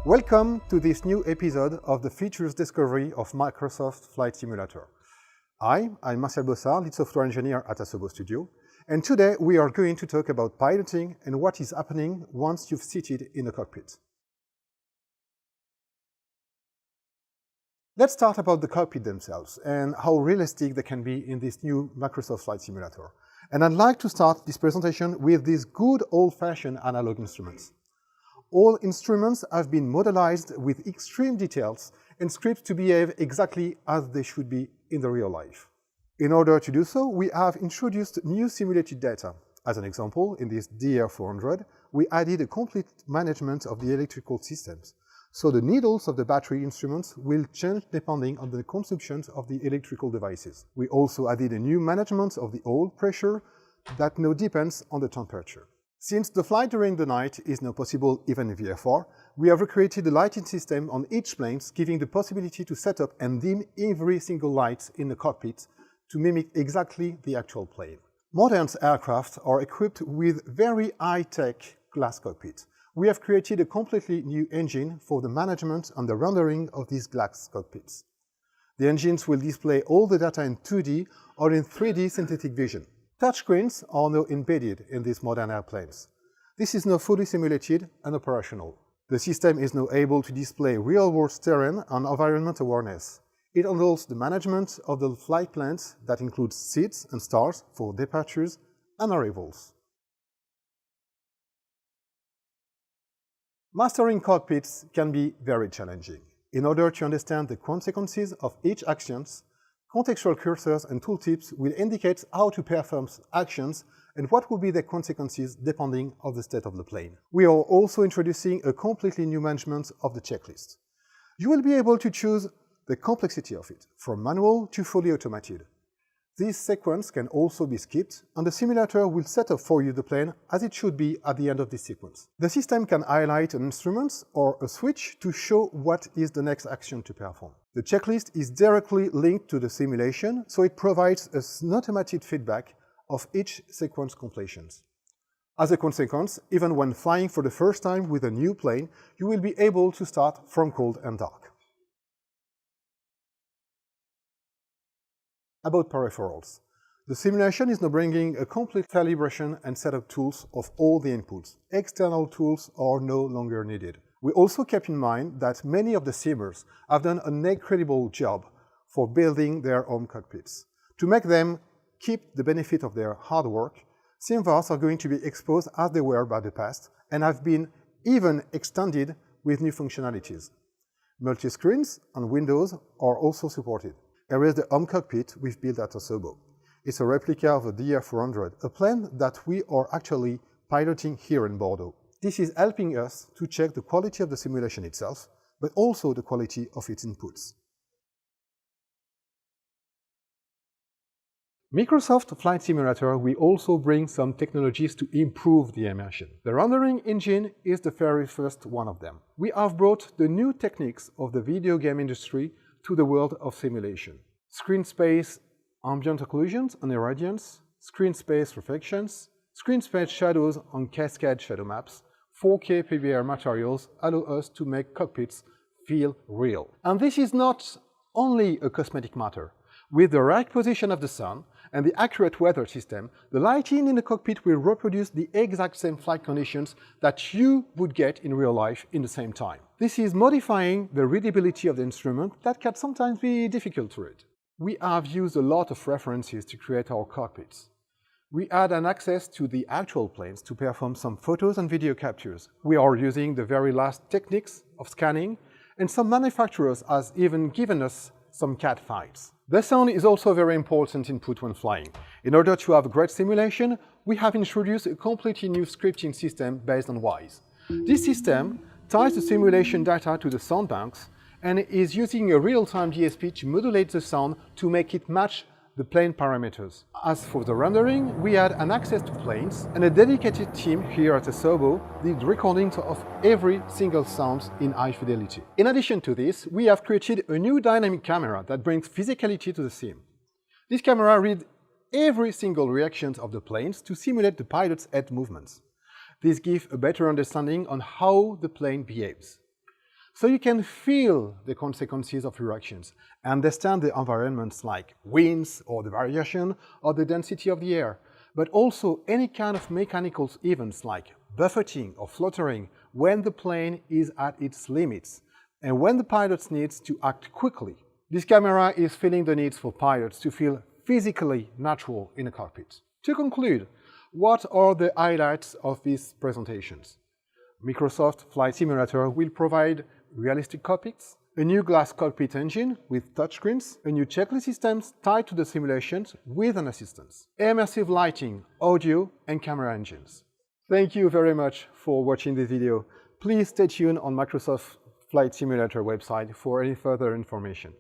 Welcome to this new episode of the Features Discovery of Microsoft Flight Simulator. I'm Marcel Bossard, lead software engineer at Asobo Studio, and today we are going to talk about piloting and what is happening once you've seated in the cockpit. Let's start about the cockpit themselves and how realistic they can be in this new Microsoft Flight Simulator. And I'd like to start this presentation with these good old-fashioned analog instruments. All instruments have been modelized with extreme details and scripts to behave exactly as they should be in the real life. In order to do so, we have introduced new simulated data. As an example, in this DR400, we added a complete management of the electrical systems. So the needles of the battery instruments will change depending on the consumption of the electrical devices. We also added a new management of the oil pressure that now depends on the temperature. Since the flight during the night is now possible even in VFR, we have recreated a lighting system on each plane, giving the possibility to set up and dim every single light in the cockpit to mimic exactly the actual plane. Modern aircraft are equipped with very high-tech glass cockpit. We have created a completely new engine for the management and the rendering of these glass cockpits. The engines will display all the data in 2D or in 3D synthetic vision. Touchscreens are now embedded in these modern airplanes. This is now fully simulated and operational. The system is now able to display real-world terrain and environment awareness. It handles the management of the flight plans that includes seats and stars for departures and arrivals. Mastering cockpits can be very challenging. In order to understand the consequences of each action, contextual cursors and tooltips will indicate how to perform actions and what will be the consequences depending on the state of the plane. We are also introducing a completely new management of the checklist. You will be able to choose the complexity of it, from manual to fully automated. This sequence can also be skipped, and the simulator will set up for you the plane as it should be at the end of this sequence. The system can highlight an instrument or a switch to show what is the next action to perform. The checklist is directly linked to the simulation, so it provides an automated feedback of each sequence completions. As a consequence, even when flying for the first time with a new plane, you will be able to start from cold and dark. About peripherals. The simulation is now bringing a complete calibration and setup tools of all the inputs. External tools are no longer needed. We also kept in mind that many of the simmers have done an incredible job for building their own cockpits. To make them keep the benefit of their hard work, simvars are going to be exposed as they were by the past and have been even extended with new functionalities. Multi-screens and windows are also supported. Here is the home cockpit we've built at Asobo. It's a replica of the DR400, a plane that we are actually piloting here in Bordeaux. This is helping us to check the quality of the simulation itself, but also the quality of its inputs. Microsoft Flight Simulator will also bring some technologies to improve the immersion. The rendering engine is the very first one of them. We have brought the new techniques of the video game industry to the world of simulation. Screen space ambient occlusions and irradiance, screen space reflections, screen space shadows and cascade shadow maps, 4K PBR materials allow us to make cockpits feel real. And this is not only a cosmetic matter. With the right position of the sun and the accurate weather system, the lighting in the cockpit will reproduce the exact same flight conditions that you would get in real life in the same time. This is modifying the readability of the instrument that can sometimes be difficult to read. We have used a lot of references to create our cockpits. We had an access to the actual planes to perform some photos and video captures. We are using the very last techniques of scanning, and some manufacturers has even given us some CAD files. The sound is also a very important input when flying. In order to have a great simulation, we have introduced a completely new scripting system based on WISE. This system ties the simulation data to the sound banks and is using a real-time DSP to modulate the sound to make it match the plane parameters. As for the rendering, we had an access to planes, and a dedicated team here at Asobo did recordings of every single sound in high fidelity. In addition to this, we have created a new dynamic camera that brings physicality to the sim. This camera reads every single reaction of the planes to simulate the pilot's head movements. This gives a better understanding on how the plane behaves. so you can feel the consequences of your actions, understand the environments like winds or the variation or the density of the air, but also any kind of mechanical events like buffeting or fluttering when the plane is at its limits and when the pilot needs to act quickly. This camera is feeling the needs for pilots to feel physically natural in a cockpit. To conclude, what are the highlights of these presentations? Microsoft Flight Simulator will provide realistic cockpits, a new glass cockpit engine with touchscreens, a new checklist system tied to the simulations with an assistance, immersive lighting, audio and camera engines. Thank you very much for watching this video. Please stay tuned on Microsoft Flight Simulator website for any further information.